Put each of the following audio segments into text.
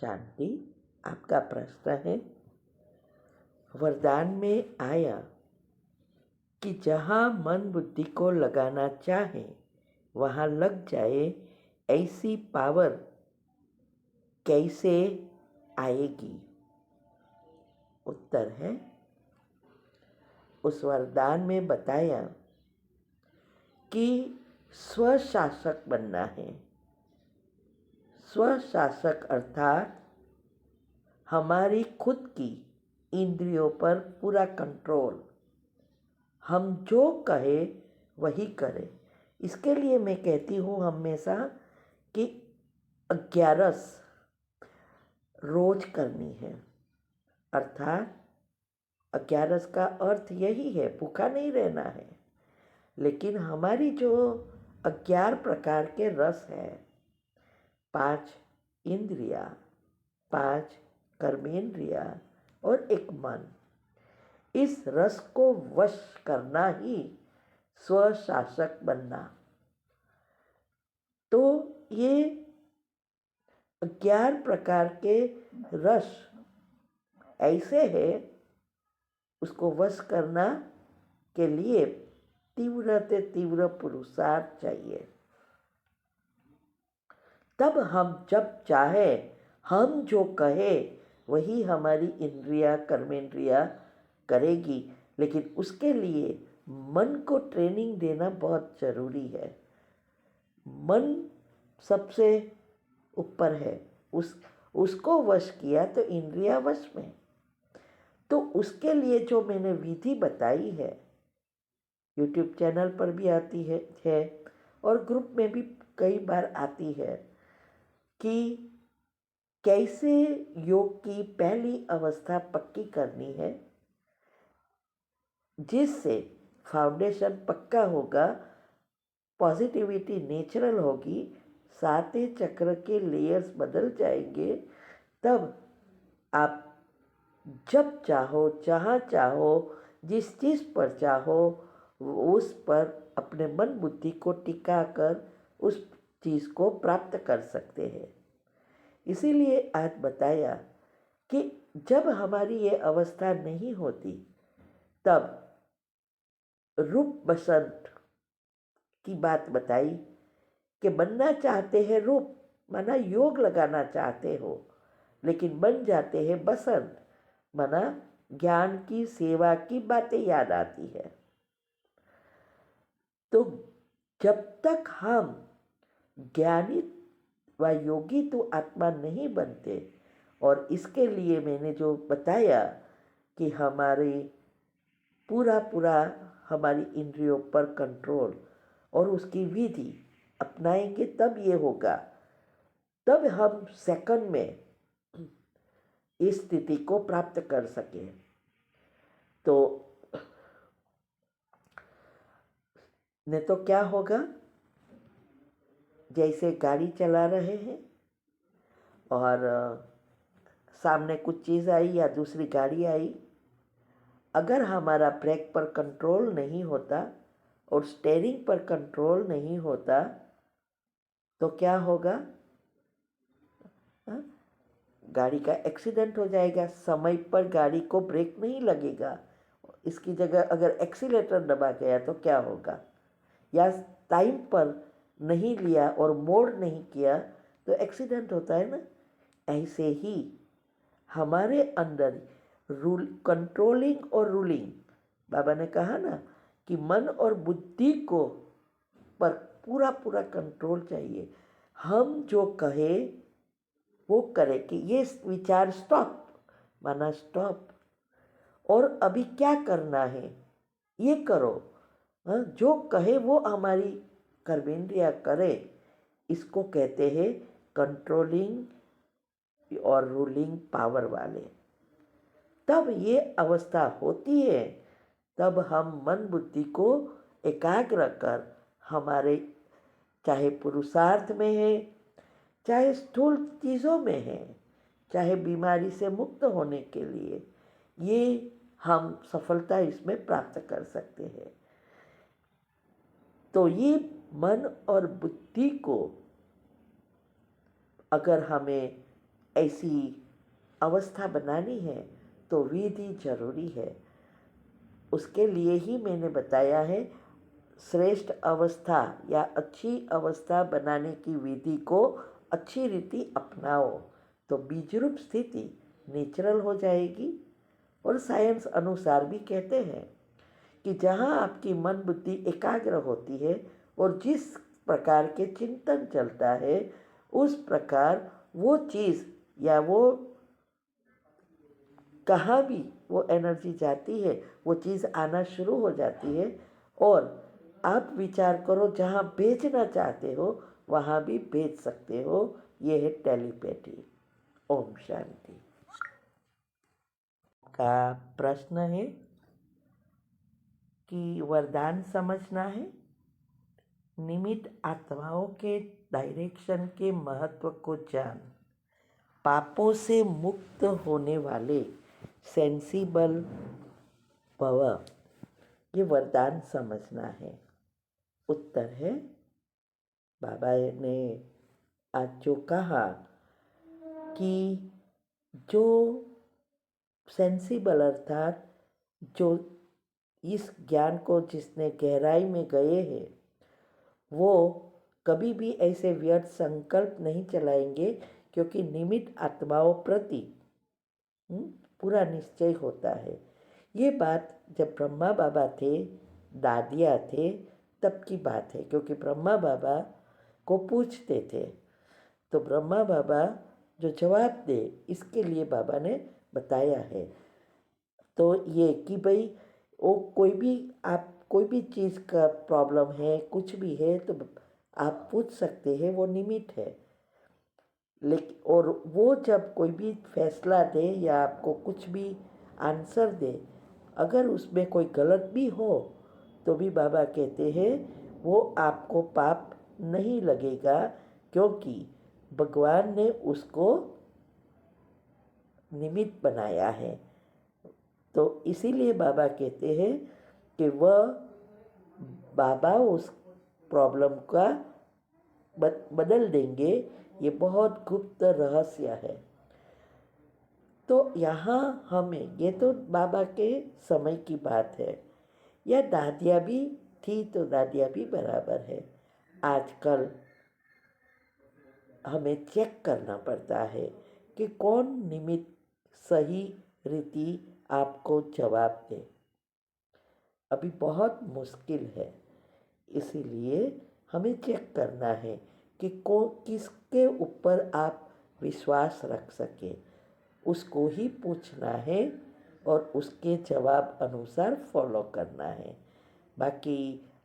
शांति। आपका प्रश्न है, वरदान में आया कि जहाँ मन बुद्धि को लगाना चाहे वहाँ लग जाए, ऐसी पावर कैसे आएगी? उत्तर है, उस वरदान में बताया कि स्वशासक बनना है। स्वशासक अर्थात हमारी खुद की इंद्रियों पर पूरा कंट्रोल, हम जो कहे वही करें। इसके लिए मैं कहती हूँ हमेशा कि 11 रोज करनी है। अर्थात 11 का अर्थ यही है, भूखा नहीं रहना है। लेकिन हमारी जो 11 प्रकार के रस है, 5 इंद्रिया, 5 कर्मेंद्रिया और 1 मन, इस रस को वश करना ही स्वशासक बनना। तो ये 11 प्रकार के रस ऐसे है, उसको वश करना के लिए तीव्र से तीव्र पुरुषार्थ चाहिए। तब हम जब चाहे, हम जो कहे वही हमारी इंद्रिया कर्मेंद्रिया करेगी। लेकिन उसके लिए मन को ट्रेनिंग देना बहुत ज़रूरी है। मन सबसे ऊपर है, उसको वश किया तो इंद्रिया वश में। तो उसके लिए जो मैंने विधि बताई है, यूट्यूब चैनल पर भी आती है और ग्रुप में भी कई बार आती है कि कैसे योग की पहली अवस्था पक्की करनी है, जिससे फाउंडेशन पक्का होगा, पॉजिटिविटी नेचुरल होगी, 7 चक्र के लेयर्स बदल जाएंगे। तब आप जब चाहो, जहाँ चाहो, जिस चीज़ पर चाहो, उस पर अपने मन बुद्धि को टिका कर उस चीज़ को प्राप्त कर सकते हैं। इसीलिए आज बताया कि जब हमारी ये अवस्था नहीं होती, तब रूप बसंत की बात बताई कि बनना चाहते हैं रूप, माना योग लगाना चाहते हो, लेकिन बन जाते हैं बसंत, माना ज्ञान की सेवा की बातें याद आती है। तो जब तक हम ज्ञानी व योगी तो आत्मा नहीं बनते, और इसके लिए मैंने जो बताया कि हमारे पूरा हमारी इंद्रियों पर कंट्रोल और उसकी विधि अपनाएंगे, तब ये होगा। तब हम सेकंड में इस स्थिति को प्राप्त कर सके। तो नहीं तो क्या होगा, जैसे गाड़ी चला रहे हैं और सामने कुछ चीज़ आई या दूसरी गाड़ी आई, अगर हमारा ब्रेक पर कंट्रोल नहीं होता और स्टीयरिंग पर कंट्रोल नहीं होता तो क्या होगा? गाड़ी का एक्सीडेंट हो जाएगा। समय पर गाड़ी को ब्रेक नहीं लगेगा, इसकी जगह अगर एक्सीलेटर दबा गया तो क्या होगा? या टाइम पर नहीं लिया और मोड़ नहीं किया तो एक्सीडेंट होता है ना। ऐसे ही हमारे अंदर कंट्रोलिंग और रूलिंग, बाबा ने कहा ना कि मन और बुद्धि को पर पूरा कंट्रोल चाहिए। हम जो कहे वो करे कि ये विचार स्टॉप, माना स्टॉप, और अभी क्या करना है ये करो। जो कहे वो हमारी कर्मेंद्रिया करे। इसको कहते हैं कंट्रोलिंग और रूलिंग पावर वाले। तब ये अवस्था होती है, तब हम मन बुद्धि को एकाग्र कर, हमारे चाहे पुरुषार्थ में है, चाहे स्थूल चीज़ों में है, चाहे बीमारी से मुक्त होने के लिए, ये हम सफलता इसमें प्राप्त कर सकते हैं। तो ये मन और बुद्धि को अगर हमें ऐसी अवस्था बनानी है तो विधि जरूरी है। उसके लिए ही मैंने बताया है, श्रेष्ठ अवस्था या अच्छी अवस्था बनाने की विधि को अच्छी रीति अपनाओ तो बीजरूप स्थिति नेचुरल हो जाएगी। और साइंस अनुसार भी कहते हैं कि जहाँ आपकी मन बुद्धि एकाग्र होती है और जिस प्रकार के चिंतन चलता है उस प्रकार वो चीज़ या वो कहाँ भी वो एनर्जी जाती है वो चीज़ आना शुरू हो जाती है। और आप विचार करो, जहाँ भेजना चाहते हो वहाँ भी भेज सकते हो। ये है टेलीपैथी। ओम शांति। का प्रश्न है कि वरदान समझना है, निमित्त आत्माओं के डायरेक्शन के महत्व को जान, पापों से मुक्त होने वाले सेंसिबल भव, ये वरदान समझना है। उत्तर है, बाबा ने आज जो कहा कि जो सेंसिबल अर्थात जो इस ज्ञान को जिसने गहराई में गए हैं वो कभी भी ऐसे व्यर्थ संकल्प नहीं चलाएंगे, क्योंकि निमित्त आत्माओं प्रति पूरा निश्चय होता है। ये बात जब ब्रह्मा बाबा थे, दादिया थे, तब की बात है। क्योंकि ब्रह्मा बाबा को पूछते थे तो ब्रह्मा बाबा जो जवाब दे इसके लिए बाबा ने बताया है। तो ये कि भाई वो कोई भी चीज़ का प्रॉब्लम है, कुछ भी है तो आप पूछ सकते हैं, वो निमित्त है। लेकिन और वो जब कोई भी फैसला दे या आपको कुछ भी आंसर दे, अगर उसमें कोई गलत भी हो तो भी बाबा कहते हैं वो आपको पाप नहीं लगेगा, क्योंकि भगवान ने उसको निमित्त बनाया है। तो इसीलिए बाबा कहते हैं कि वह बाबा उस प्रॉब्लम का बदल देंगे। ये बहुत गुप्त रहस्य है। तो यहाँ हमें, ये तो बाबा के समय की बात है, या दादिया भी थी तो दादिया भी बराबर है। आजकल हमें चेक करना पड़ता है कि कौन निमित्त सही रीति आपको जवाब दे। अभी बहुत मुश्किल है, इसीलिए हमें चेक करना है कि किसके ऊपर आप विश्वास रख सके, उसको ही पूछना है और उसके जवाब अनुसार फॉलो करना है। बाकी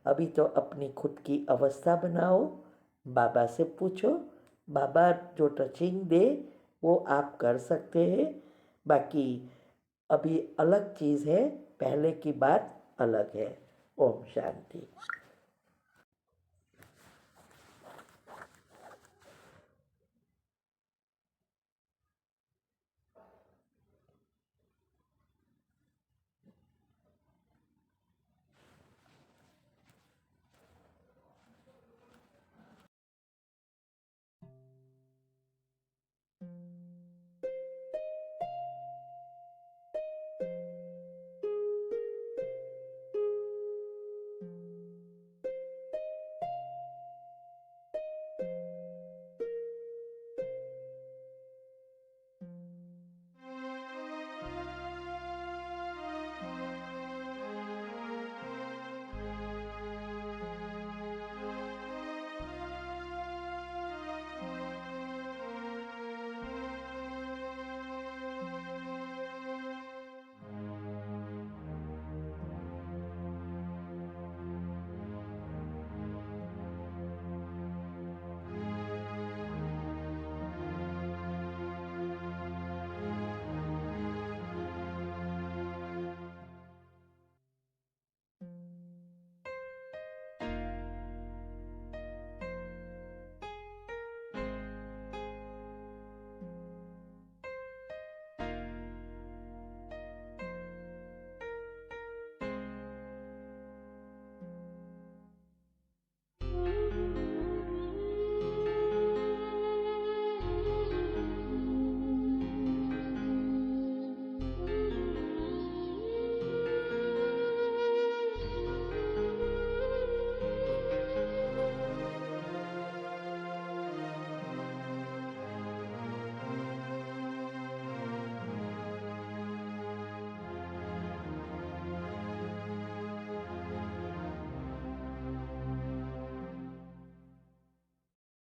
अभी तो अपनी खुद की अवस्था बनाओ, बाबा से पूछो, बाबा जो टचिंग दे वो आप कर सकते हैं। बाकी अभी अलग चीज़ है, पहले की बात अलग है। ओम शांति।